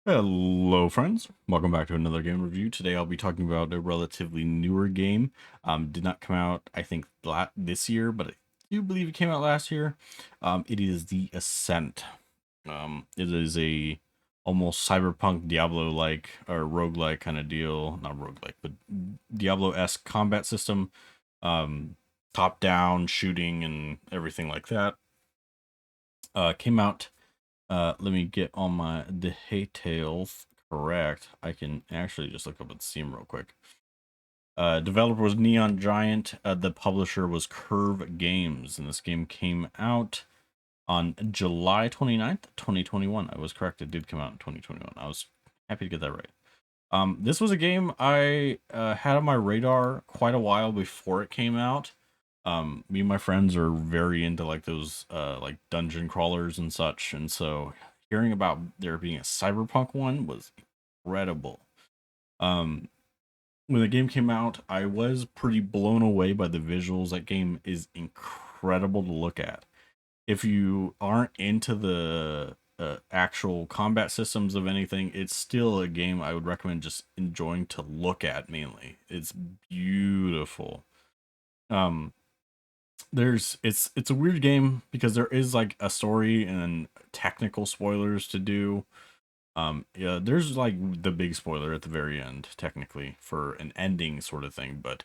Hello, friends. Welcome back to another game review. Today, I'll be talking about a relatively newer game. Did not come out, I think, this year, but I do believe it came out last year. It is the Ascent. It is a almost cyberpunk Diablo-like or roguelike kind of deal. Not roguelike, but Diablo-esque combat system. Um, Top-down shooting and everything like that. Came out let me get all my details correct. I can actually just look up at Steam real quick. Developer was Neon Giant. The publisher was Curve Games, and this game came out on July 29th, 2021. I was correct. It did come out in 2021. I was happy to get that right. This was a game I had on my radar quite a while before it came out. Me and my friends are very into like those like dungeon crawlers and such, and so hearing about there being a cyberpunk one was incredible. Um, when the game came out, I was pretty blown away by the visuals. That game is incredible to look at. If you aren't into the actual combat systems of anything, it's still a game I would recommend just enjoying to look at mainly. It's beautiful. Um, it's a weird game because there is like a story and technical spoilers to do. Yeah, there's like the big spoiler at the very end, technically, for an ending sort of thing, but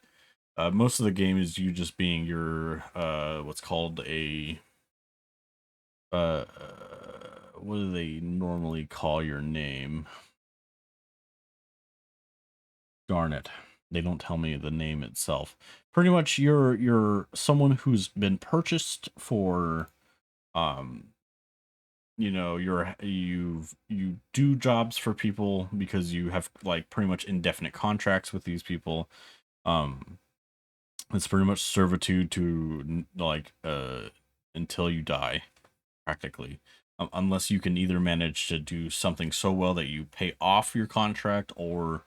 most of the game is you just being your what's called a uh what do they normally call your name? Darn it. They don't tell me the name itself. Pretty much you're someone who's been purchased for um you do jobs for people because you have like pretty much indefinite contracts with these people. um it's pretty much servitude to like until you die practically. Unless you can either manage to do something so well that you pay off your contract, or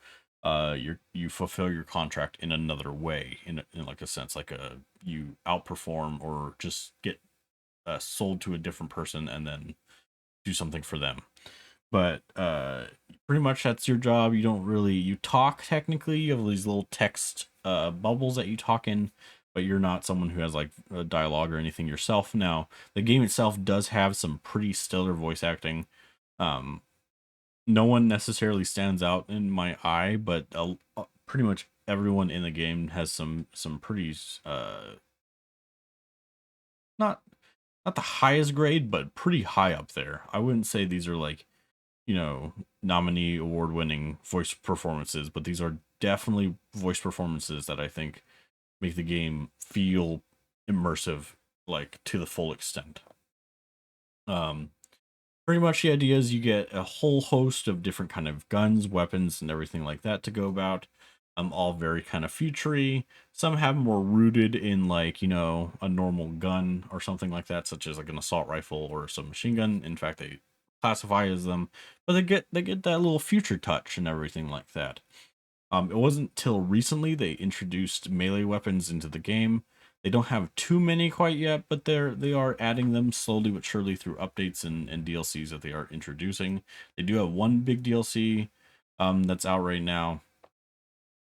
you fulfill your contract in another way, in like a sense, like a you outperform or just get sold to a different person and then do something for them. But pretty much that's your job. You don't really you talk technically. You have these little text bubbles that you talk in, but you're not someone who has like a dialogue or anything yourself. Now, the game itself does have some pretty stellar voice acting. Um, no one necessarily stands out in my eye, but pretty much everyone in the game has some pretty not not the highest grade, but pretty high up there. I wouldn't say these are like, nominee award winning voice performances, but these are definitely voice performances that I think make the game feel immersive, like to the full extent. Um, Pretty much the idea is you get a whole host of different kind of guns, weapons, and everything like that to go about. All very kind of futury. Some have more rooted in like, a normal gun or something like that, such as like an assault rifle or some machine gun. In fact, they classify as them, but they get that little future touch and everything like that. It wasn't till recently they introduced melee weapons into the game. They don't have too many quite yet, but they are adding them slowly but surely through updates and DLCs that they are introducing. They do have one big DLC that's out right now,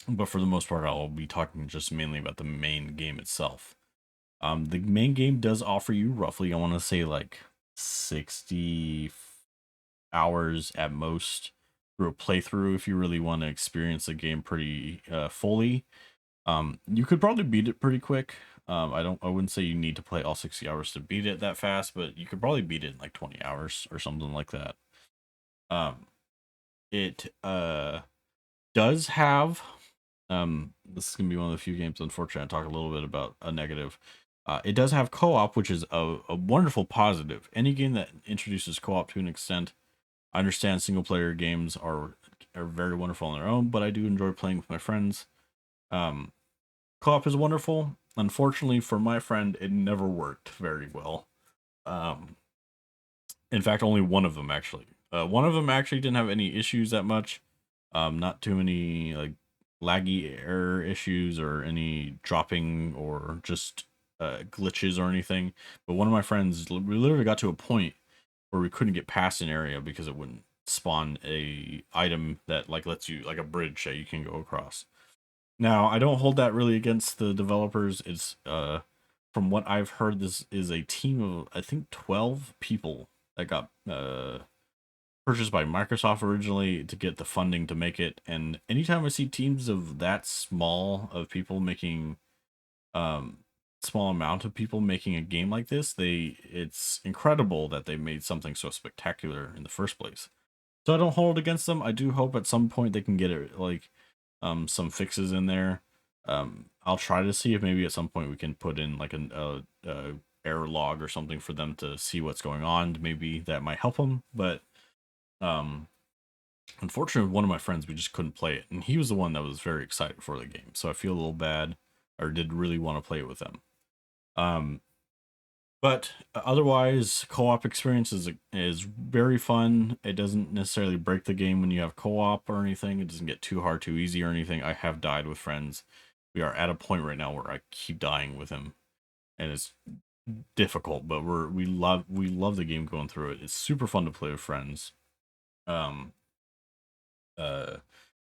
but for the most part, I'll be talking just mainly about the main game itself. The main game does offer you roughly, I want to say like 60 hours at most through a playthrough if you really want to experience the game pretty fully. You could probably beat it pretty quick. I wouldn't say you need to play all 60 hours to beat it that fast, but you could probably beat it in like 20 hours or something like that. Um, it does have this is gonna be one of the few games, unfortunately, I talk a little bit about a negative. It does have co-op, which is a wonderful positive. Any game that introduces co-op to an extent, I understand single player games are very wonderful on their own, but I do enjoy playing with my friends. Um, Co-op is wonderful. Unfortunately for my friend, it never worked very well. Um, in fact, only one of them actually. One of them actually didn't have any issues that much. Not too many like laggy error issues or any dropping or just glitches or anything. But one of my friends, we literally got to a point where we couldn't get past an area because it wouldn't spawn a item that like lets you like a bridge that you can go across. Now, I don't hold that really against the developers. It's from what I've heard, this is a team of I think 12 people that got purchased by Microsoft originally to get the funding to make it. And anytime I see teams of that small of people making um small amount of people making a game like this, it's incredible that they made something so spectacular in the first place. So I don't hold it against them. I do hope at some point they can get it like some fixes in there. I'll try to see if maybe at some point we can put in like a error log or something for them to see what's going on. Maybe that might help them. But um, unfortunately, one of my friends we just couldn't play it, and he was the one that was very excited for the game. So I feel a little bad, or did really want to play it with them. Um, but otherwise, co-op experience is very fun. It doesn't necessarily break the game when you have co-op or anything. It doesn't get too hard, too easy or anything. I have died with friends. We are at a point right now where I keep dying with him, and it's difficult. But we love the game going through it. It's super fun to play with friends. Um, uh,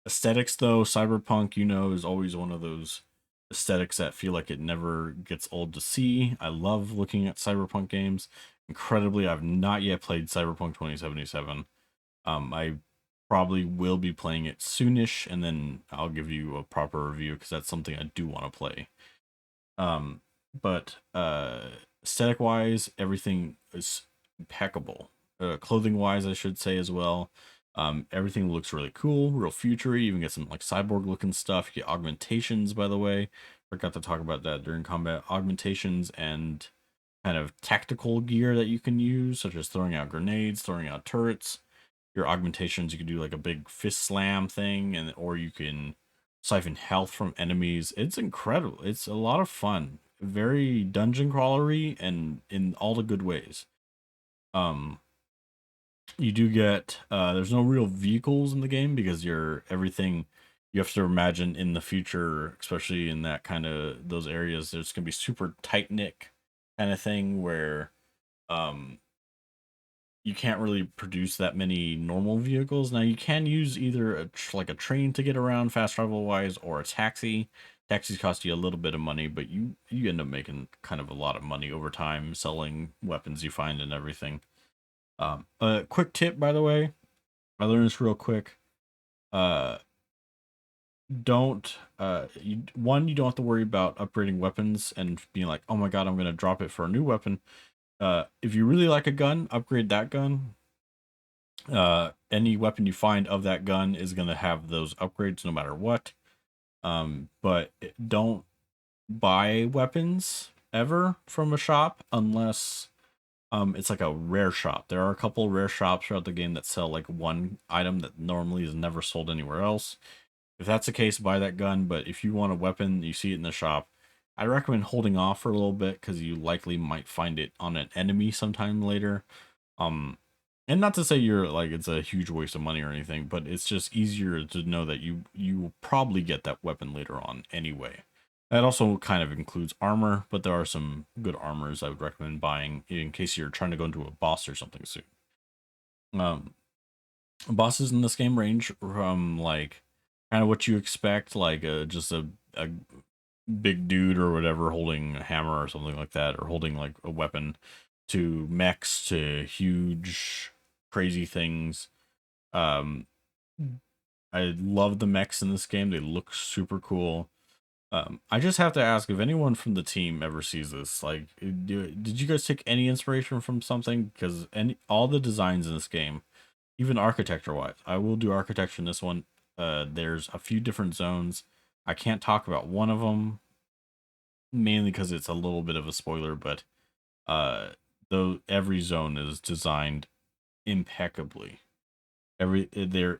Aesthetics though, cyberpunk, is always one of those aesthetics that feel like it never gets old to see. I love looking at cyberpunk games. Incredibly, I've not yet played Cyberpunk 2077. I probably will be playing it soonish, and then I'll give you a proper review because that's something I do want to play. Um, but aesthetic wise, everything is impeccable. Clothing wise, I should say as well. Everything looks really cool, real futury. You even get some like cyborg looking stuff. You get augmentations, by the way. Forgot to talk about that during combat. Augmentations and kind of tactical gear that you can use, such as throwing out grenades, throwing out turrets. Your augmentations, you can do like a big fist slam thing, and or you can siphon health from enemies. It's incredible. It's a lot of fun. Very dungeon crawlery and in all the good ways. Um, you do get there's no real vehicles in the game because you're everything you have to imagine in the future, especially in that kind of those areas. There's gonna be super tight knit kind of thing where um you can't really produce that many normal vehicles. Now you can use either like a train to get around fast travel wise, or a taxi. Taxis cost you a little bit of money, but you end up making kind of a lot of money over time selling weapons you find and everything. A quick tip, by the way, I learned this real quick. Uh, don't you don't have to worry about upgrading weapons and being like, oh my god, I'm gonna drop it for a new weapon. If you really like a gun, upgrade that gun. Any weapon you find of that gun is going to have those upgrades no matter what. But don't buy weapons ever from a shop unless it's like a rare shop. There are a couple rare shops throughout the game that sell like one item that normally is never sold anywhere else. If that's the case, buy that gun. But if you want a weapon, you see it in the shop, I recommend holding off for a little bit because you likely might find it on an enemy sometime later. Um, and not to say you're like it's a huge waste of money or anything, but it's just easier to know that you will probably get that weapon later on anyway. That also kind of includes armor, but there are some good armors I would recommend buying in case you're trying to go into a boss or something soon. Um, Bosses in this game range from like kind of what you expect, like just a big dude or whatever holding a hammer or something like that, or holding like a weapon, to mechs to huge crazy things. Um, I love the mechs in this game. They look super cool. I just have to ask if anyone from the team ever sees this. Like, did you guys take any inspiration from something? Because all the designs in this game, even architecture wise, I will do architecture in this one. There's a few different zones. I can't talk about one of them mainly because it's a little bit of a spoiler, but though every zone is designed impeccably. They're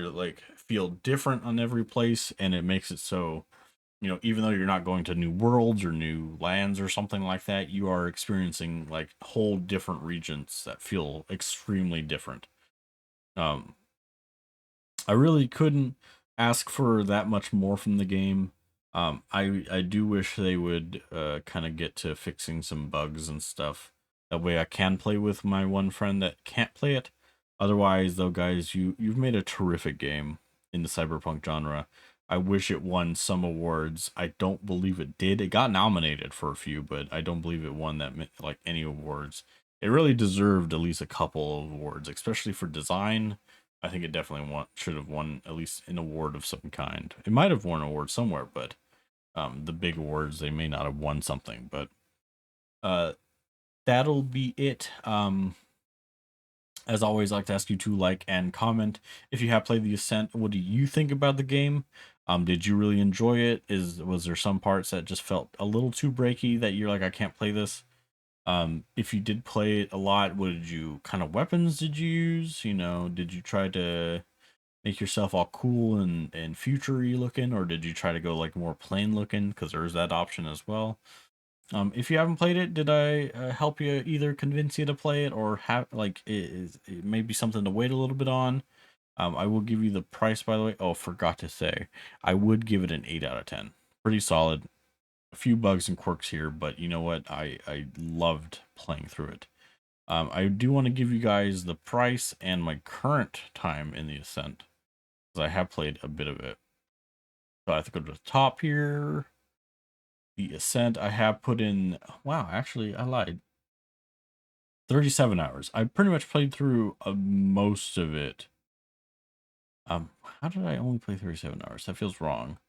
like feel different on every place, and it makes it so even though you're not going to new worlds or new lands or something like that, you are experiencing like whole different regions that feel extremely different. um I really couldn't ask for that much more from the game. I do wish they would kind of get to fixing some bugs and stuff. That way I can play with my one friend that can't play it. Otherwise, though, guys, you've made a terrific game in the cyberpunk genre. I wish it won some awards. I don't believe it did. It got nominated for a few, but I don't believe it won that like any awards. It really deserved at least a couple of awards, especially for design. I think it definitely should have won at least an award of some kind. It might have won an award somewhere, but the big awards they may not have won something. But uh, that'll be it. As always, I like to ask you to like and comment if you have played the Ascent. What do you think about the game? Did you really enjoy it? Was there some parts that just felt a little too breaky that you're like, I can't play this? If you did play it a lot, what did you kind of weapons did you use? You know, did you try to make yourself all cool and futury looking, or did you try to go like more plain looking? Because there's that option as well. If you haven't played it, did I help you either convince you to play it or have like it may be something to wait a little bit on? I will give you the price, by the way. Oh, forgot to say, I would give it an 8 out of 10. Pretty solid. A few bugs and quirks here, but you know what? I loved playing through it. I do want to give you guys the price and my current time in the Ascent, because I have played a bit of it. So I have to go to the top here. The Ascent, I have put in, wow, actually, I lied. 37 hours. I pretty much played through most of it. How did I only play 37 hours? That feels wrong.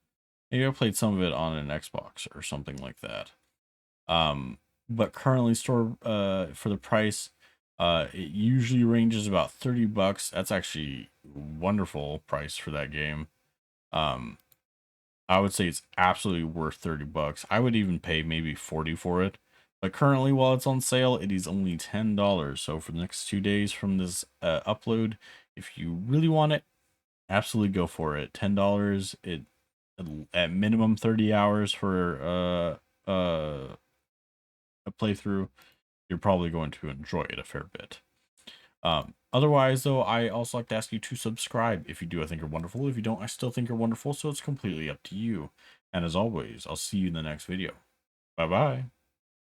Maybe I played some of it on an Xbox or something like that. But currently store for the price, it usually ranges about 30 bucks. That's actually wonderful price for that game. Um, I would say it's absolutely worth 30 bucks. I would even pay maybe 40 for it. But currently, while it's on sale, it is only $10. So for the next 2 days from this upload, if you really want it, absolutely go for it. $10. It at minimum 30 hours for a playthrough. You're probably going to enjoy it a fair bit. Otherwise, though, I also like to ask you to subscribe. If you do, I think you're wonderful. If you don't, I still think you're wonderful. So it's completely up to you. And as always, I'll see you in the next video. Bye bye.